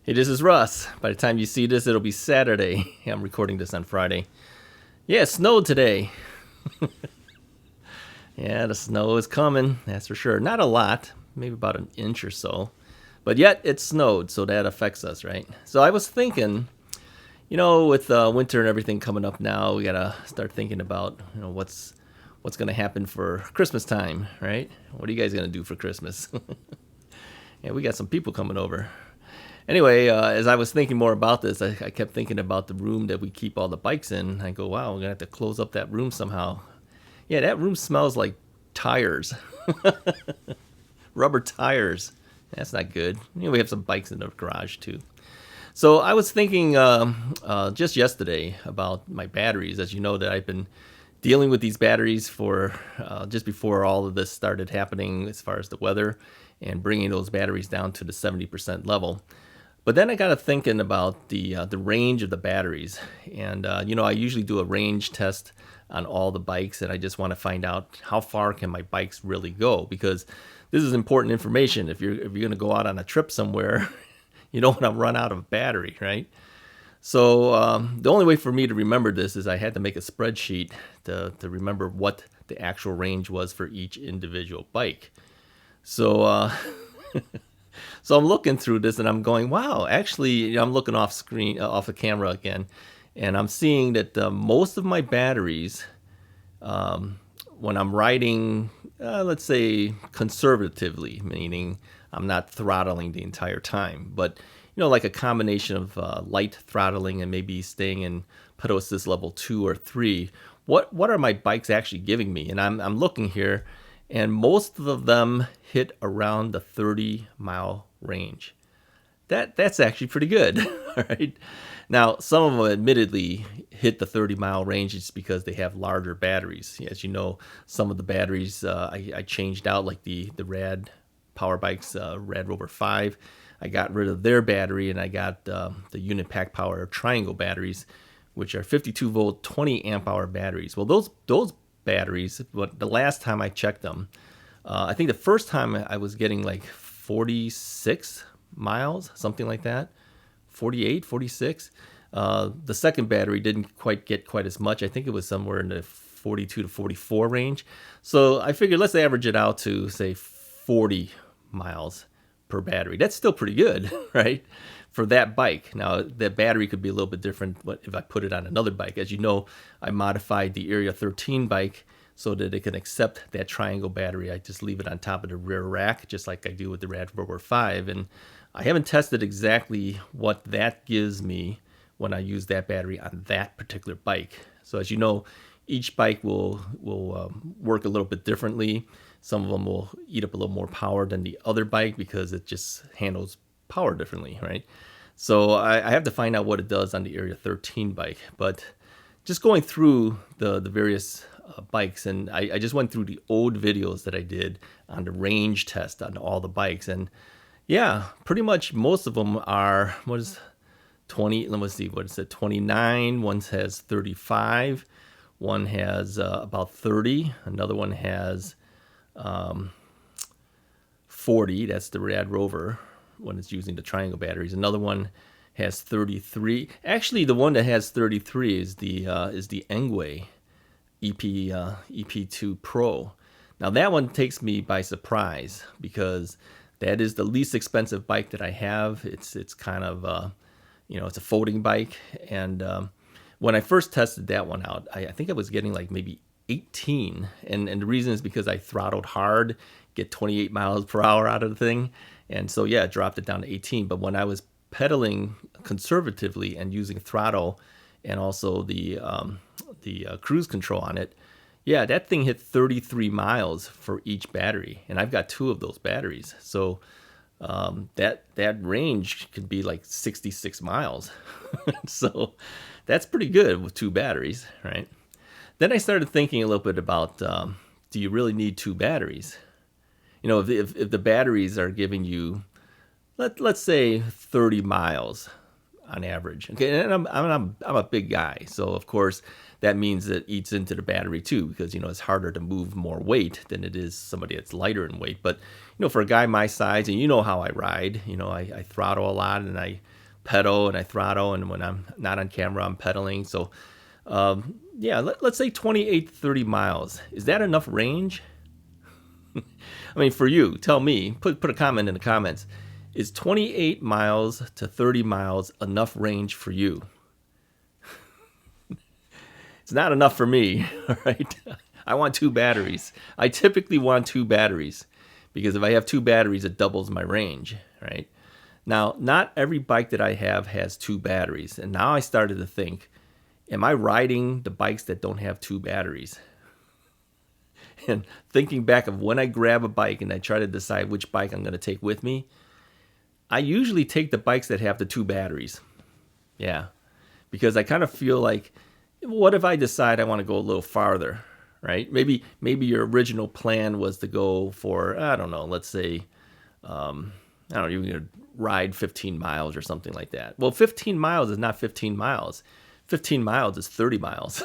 Hey, this is Russ. By the time you see this, it'll be Saturday. I'm recording this on Friday. Yeah, it snowed today. Yeah, the snow is coming, that's for sure. Not a lot, maybe about an inch or so. But yet, it snowed, so that affects us, right? So I was thinking, with winter and everything coming up now, we gotta start thinking about, what's gonna happen for Christmas time, right? What are you guys gonna do for Christmas? Yeah, we got some people coming over. Anyway, as I was thinking more about this, I kept thinking about the room that we keep all the bikes in. I go, wow, we're going to have to close up that room somehow. Yeah, that room smells like tires. Rubber tires. That's not good. We have some bikes in the garage, too. So I was thinking just yesterday about my batteries. As you know, that I've been dealing with these batteries for just before all of this started happening as far as the weather and bringing those batteries down to the 70% level. But then I got to thinking about the range of the batteries, and I usually do a range test on all the bikes, and I just want to find out how far can my bikes really go, because this is important information. If you're going to go out on a trip somewhere, you don't want to run out of battery, right? So the only way for me to remember this is I had to make a spreadsheet to remember what the actual range was for each individual bike. So. So I'm looking through this and I'm going, wow, actually, I'm looking off the camera again, and I'm seeing that most of my batteries, when I'm riding, let's say conservatively, meaning I'm not throttling the entire time, but like a combination of light throttling and maybe staying in pedal assist level 2 or 3, what are my bikes actually giving me? And I'm looking here, and most of them hit around the 30-mile range. That's actually pretty good, all right? Now, some of them admittedly hit the 30-mile range just because they have larger batteries. As you know, some of the batteries I changed out, like the Rad Power Bikes, Rad Rover 5. I got rid of their battery, and I got the Unit Pack Power Triangle batteries, which are 52-volt, 20-amp-hour batteries. Well, those batteries, but the last time I checked them, I think the first time I was getting like 46 miles, something like that, 48, 46. The second battery didn't get quite as much. I think it was somewhere in the 42 to 44 range. So I figured let's average it out to say 40 miles per battery. That's still pretty good, right? For that bike. Now, that battery could be a little bit different if I put it on another bike. As you know, I modified the Area 13 bike so that it can accept that triangle battery. I just leave it on top of the rear rack, just like I do with the Rad Rover 5. And I haven't tested exactly what that gives me when I use that battery on that particular bike. So as you know, each bike will work a little bit differently. Some of them will eat up a little more power than the other bike because it just handles power differently, right? So I have to find out what it does on the Area 13 bike. But just going through the various bikes, and I just went through the old videos that I did on the range test on all the bikes, and yeah, pretty much most of them are 20. Let's see, what is it? 29. One has 35. One has about 30. Another one has 40. That's the Rad Rover when it's using the triangle batteries. Another one has 33. Actually, the one that has 33 is the Engwe EP2 Pro. Now that one takes me by surprise because that is the least expensive bike that I have. It's kind of it's a folding bike, and when I first tested that one out, I think I was getting like maybe 18, and the reason is because I throttled hard, get 28 miles per hour out of the thing. And so, yeah, it dropped it down to 18. But when I was pedaling conservatively and using throttle and also the cruise control on it, yeah, that thing hit 33 miles for each battery. And I've got 2 of those batteries. So that range could be like 66 miles. So that's pretty good with 2 batteries, right? Then I started thinking a little bit about, do you really need 2 batteries? If the batteries are giving you, let's say 30 miles on average. Okay, and I'm a big guy, so of course that means it eats into the battery too, because, it's harder to move more weight than it is somebody that's lighter in weight. But, for a guy my size, and you know how I ride, I throttle a lot, and I pedal and I throttle, and when I'm not on camera, I'm pedaling. So, let's say 28, 30 miles. Is that enough range? I mean, for you, tell me, put a comment in the comments. Is 28 miles to 30 miles enough range for you? It's not enough for me, all right? I want 2 batteries. I typically want 2 batteries because if I have 2 batteries, it doubles my range, right? Now, not every bike that I have has 2 batteries. And now I started to think, am I riding the bikes that don't have 2 batteries? And thinking back of when I grab a bike and I try to decide which bike I'm going to take with me, I usually take the bikes that have the 2 batteries. Yeah, because I kind of feel like, what if I decide I want to go a little farther, right? Maybe your original plan was to go for, I don't know, let's say, you're going to ride 15 miles or something like that. Well, 15 miles is not 15 miles. 15 miles is 30 miles.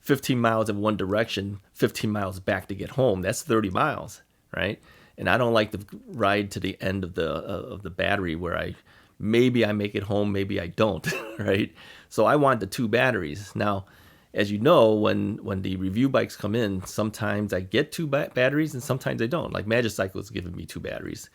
15 miles in one direction, 15 miles back to get home. That's 30 miles, right? And I don't like to ride to the end of the battery where maybe I make it home, maybe I don't, right? So I want the 2 batteries. Now, as you know, when the review bikes come in, sometimes I get 2 batteries and sometimes I don't. Like Magicycle is giving me 2 batteries,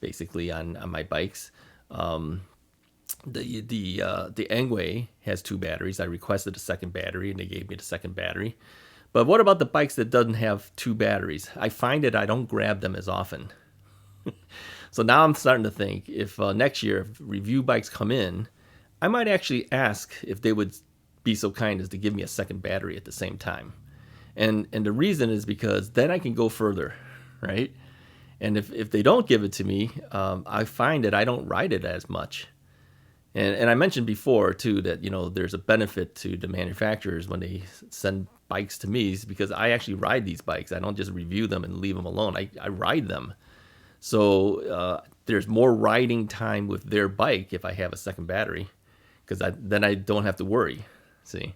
basically on my bikes. The Engwe has 2 batteries. I requested a second battery and they gave me the second battery. But what about the bikes that doesn't have 2 batteries? I find that I don't grab them as often. So now I'm starting to think if next year, if review bikes come in, I might actually ask if they would be so kind as to give me a second battery at the same time. And the reason is because then I can go further, right? And if they don't give it to me, I find that I don't ride it as much. And I mentioned before, too, that, there's a benefit to the manufacturers when they send bikes to me because I actually ride these bikes. I don't just review them and leave them alone. I ride them. So there's more riding time with their bike if I have a second battery because then I don't have to worry, see?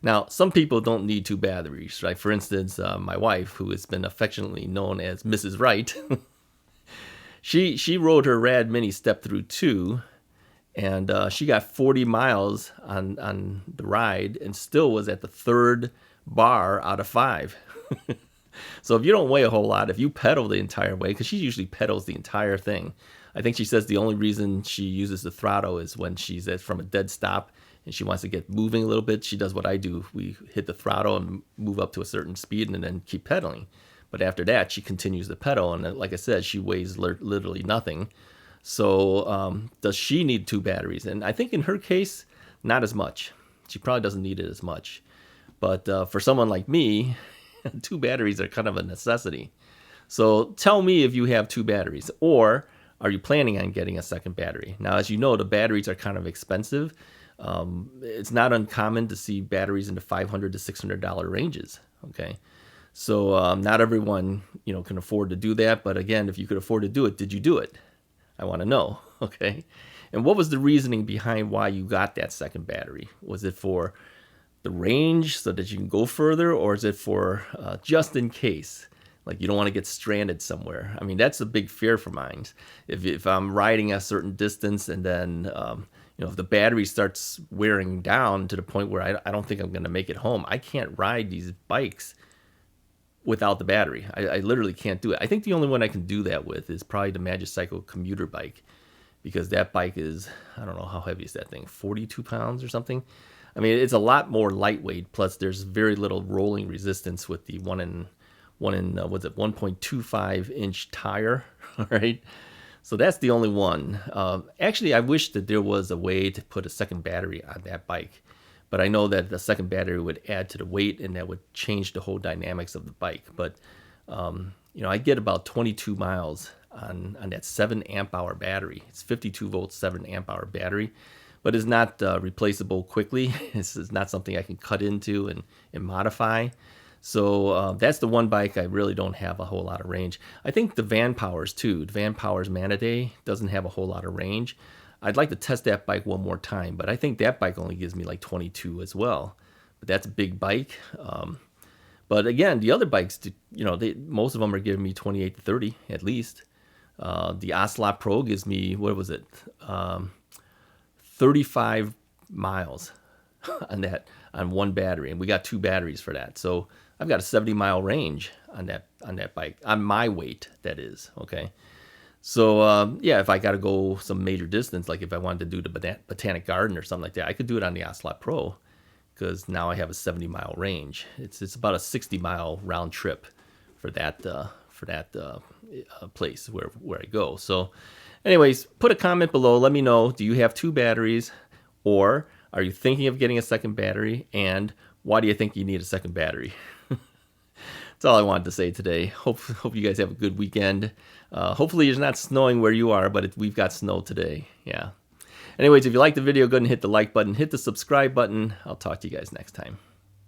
Now, some people don't need 2 batteries, right? For instance, my wife, who has been affectionately known as Mrs. Wright, she rode her Rad Mini Step Through 2, and she got 40 miles on the ride and still was at the 3rd bar out of 5. So if you don't weigh a whole lot, if you pedal the entire way, because she usually pedals the entire thing. I think she says the only reason she uses the throttle is when she's from a dead stop and she wants to get moving a little bit. She does what I do. We hit the throttle and move up to a certain speed and then keep pedaling. But after that, she continues to pedal. And like I said, she weighs literally nothing. So does she need 2 batteries? And I think in her case, not as much. She probably doesn't need it as much. But for someone like me, 2 batteries are kind of a necessity. So tell me if you have 2 batteries, or are you planning on getting a second battery? Now, as you know, the batteries are kind of expensive. It's not uncommon to see batteries in the $500 to $600 ranges. Okay, so not everyone can afford to do that. But again, if you could afford to do it, did you do it? I want to know. Okay, and what was the reasoning behind why you got that second battery? Was it for the range so that you can go further, or is it for just in case, like you don't want to get stranded somewhere? I mean, that's a big fear for mine. If I'm riding a certain distance and then if the battery starts wearing down to the point where I don't think I'm going to make it home, I can't ride these bikes without the battery. I literally can't do it. I think the only one I can do that with is probably the Magicycle commuter bike, because that bike is, I don't know, how heavy is that thing, 42 pounds or something? I mean, it's a lot more lightweight. Plus, there's very little rolling resistance with the 1.25 inch tire, right? So that's the only one. Actually, I wish that there was a way to put a second battery on that bike, but I know that the second battery would add to the weight and that would change the whole dynamics of the bike. But I get about 22 miles on that 7 amp hour battery. It's 52 volt, 7 amp hour battery. But it's not replaceable quickly. It's not something I can cut into and modify. So that's the one bike I really don't have a whole lot of range. I think the Vanpowers too. The Vanpowers Maniday doesn't have a whole lot of range. I'd like to test that bike one more time, but I think that bike only gives me like 22 as well. but that's a big bike. But again, the other bikes, most of them are giving me 28 to 30 at least. The Ocelot Pro gives me, what was it, 35 miles on one battery, and we got 2 batteries for that. So I've got a 70-mile range on that bike, on my weight, that is. Okay. So yeah, if I got to go some major distance, like if I wanted to do the Botanic Garden or something like that, I could do it on the Ocelot Pro, because now I have a 70-mile range. It's about a 60-mile round trip for that place where I go. So anyways, put a comment below. Let me know, do you have 2 batteries, or are you thinking of getting a second battery, and why do you think you need a second battery? That's all I wanted to say today. Hope you guys have a good weekend. Hopefully it's not snowing where you are, but we've got snow today. Yeah. Anyways, if you liked the video, go ahead and hit the like button, hit the subscribe button. I'll talk to you guys next time.